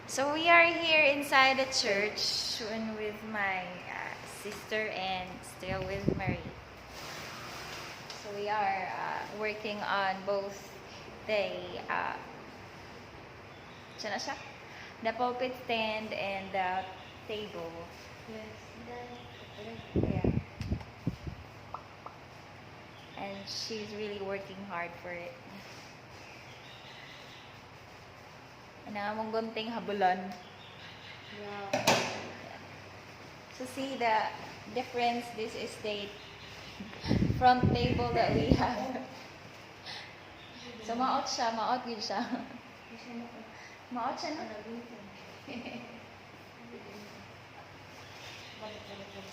So we are here inside the church and with my sister and still with Marie. So we are working on both the saan na siya? The pulpit stand and the table. Yeah. And she's really working hard for it. Namang gunting habulan. Yeah. So see the difference. This is the front table that we have. So maot siya, maot yun siya. Maot siya na.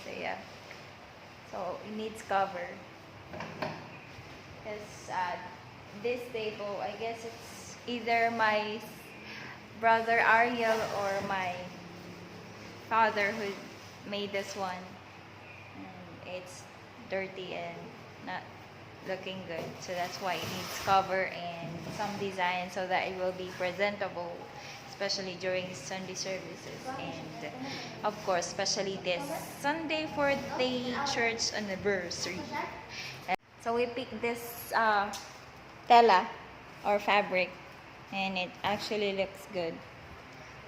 So yeah. So it needs cover. Because this table, I guess it's either my brother Ariel or my father who made this one. And it's dirty and not looking good, so that's why it needs cover and some design so that it will be presentable, especially during Sunday services, and of course especially this Sunday for the church anniversary. So we picked this tela or fabric, and it actually looks good,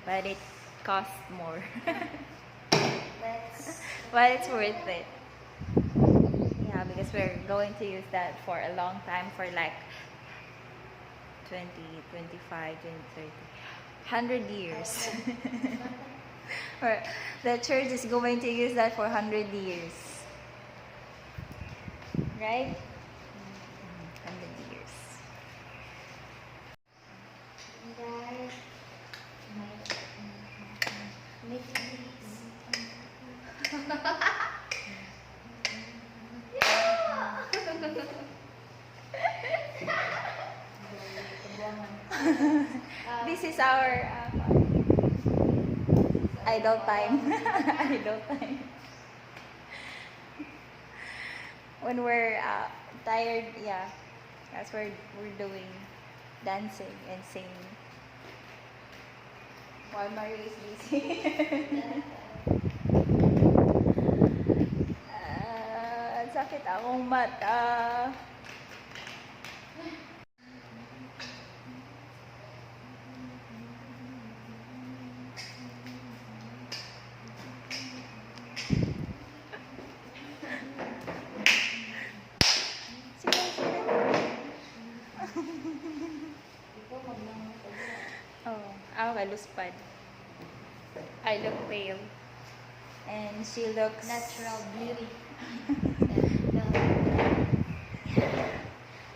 but it costs more. But it's worth it. Yeah, because we're going to use that for a long time, for like 20, 25, 20, 30, 100 years. Or the church is going to use that for 100 years. Right? 100 years. Guys, make This is our idle time. Idle time. When we're tired, yeah, that's what we're doing, dancing and singing. While Marie is busy. Sakit akong mata. Oh, ako kaluspad. I look pale. And she looks natural beauty.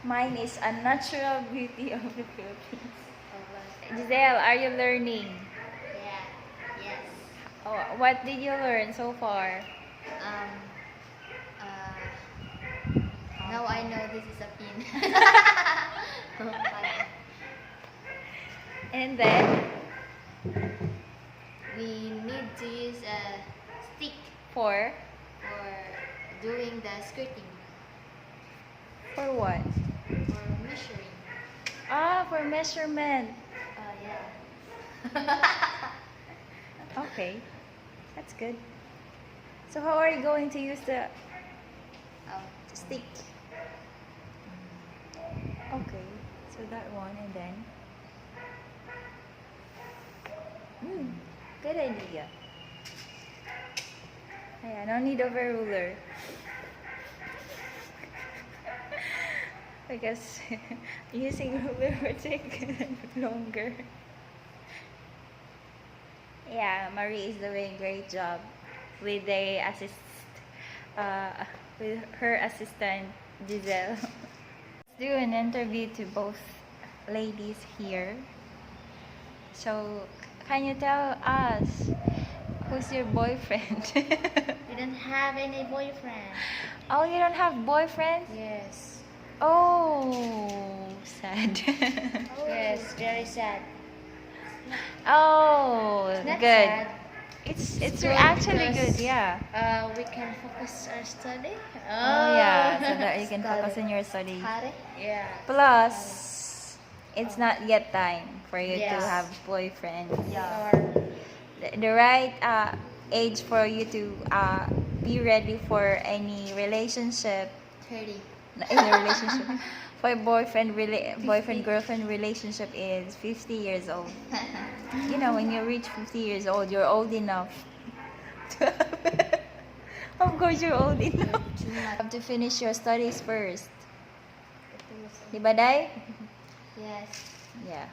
Mine is a natural beauty of the Philippines. Giselle, are you learning? Yeah. Yes. Oh, what did you learn so far? Now I know this is a pin. And then We need to use a stick for doing the skirting, what? for measuring. For measurement. Yeah. Okay, that's good. So how are you going to use the stick? Okay, so that one, and then good idea. Yeah, no need of a ruler. Because using ruler would take longer. Yeah, Marie is doing a great job with the with her assistant Giselle. Let's do an interview to both ladies here. So, can you tell us who's your boyfriend? We don't have any boyfriend. Oh, you don't have boyfriend? Yes. Oh, sad. Yes, very sad. Oh, Not good. sad. It's good actually because, good, yeah. We can focus our study. Oh yeah, so that you can focus on your study. Yeah. Plus, it's not yet time for you to Yes. have boyfriends. Yeah. Or the right age for you to be ready for any relationship, 30. in a relationship, for boyfriend girlfriend relationship is 50 years old. You know, when you reach 50 years old, you're old enough to have, of course you're old enough. Too You much. have to finish your studies first. Diba, Day? Yes. Yeah.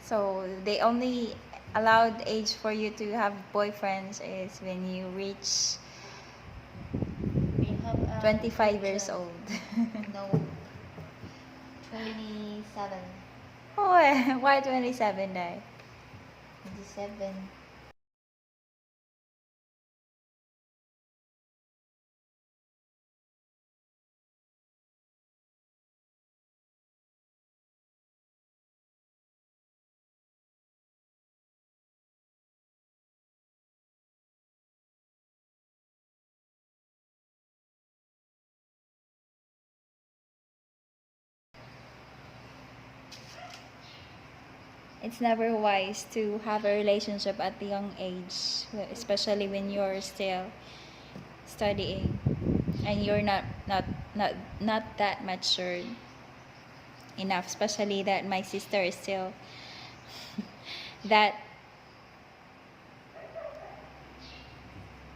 So they only allowed age for you to have boyfriends is when you reach We have 25 years old. No. 27. Oh, why 27, Day? 27. It's never wise to have a relationship at a young age, especially when you're still studying and you're not that matured enough, especially that my sister is still that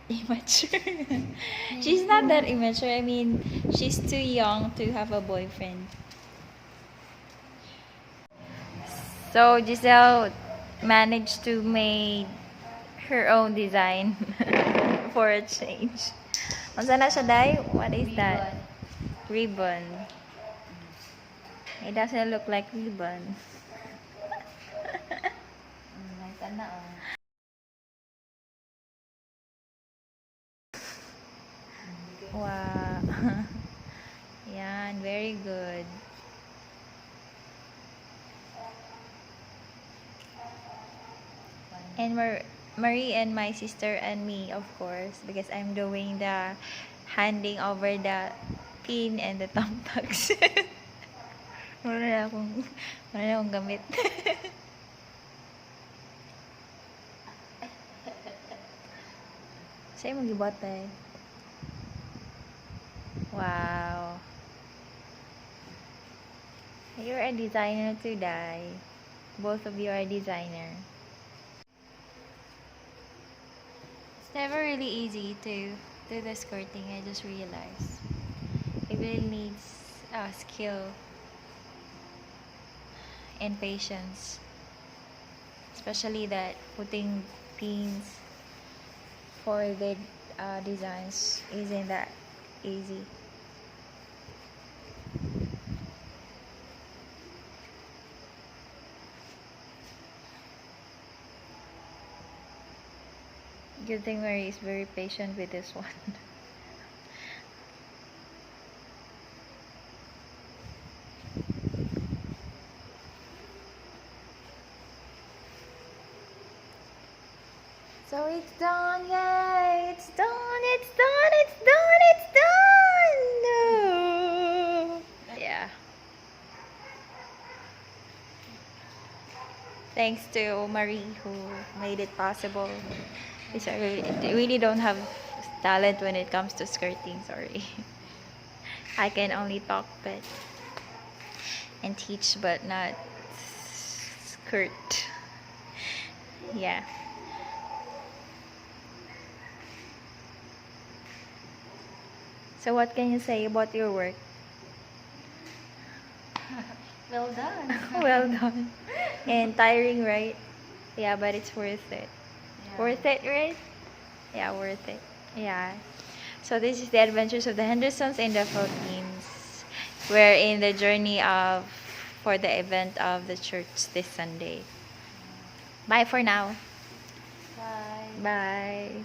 immature. She's not that immature. I mean, she's too young to have a boyfriend. So Giselle managed to make her own design for a change. Unsa na siya, Day? What is that? Ribbon. It doesn't look like ribbon. May tanda oh. Wow. Yan, very good. And Marie and my sister and me, of course, because I'm doing the handing over the pin and the thumbtacks. Wala na akong gamit. Sa'yo mag-ibot eh. Wow. You're a designer too, Dai. Both of you are a designer. It's never really easy to do the skirting, I just realized. It really needs skill and patience. Especially that putting pins for the designs isn't that easy. Good thing Mary is very patient with this one. So it's done, yay! It's done, it's done, it's done, it's done! No! Yeah. Thanks to Marie who made it possible. Because I really don't have talent when it comes to skirting, sorry. I can only talk but and teach but not skirt. Yeah. So what can you say about your work? Well done. Well done. And tiring, right? Yeah, but it's worth it. Yeah. Worth it, right? Yeah, worth it. Yeah. So this is the adventures of the Hendersons in the Philippines. We're in the journey of for the event of the church this Sunday. Bye for now. Bye. Bye.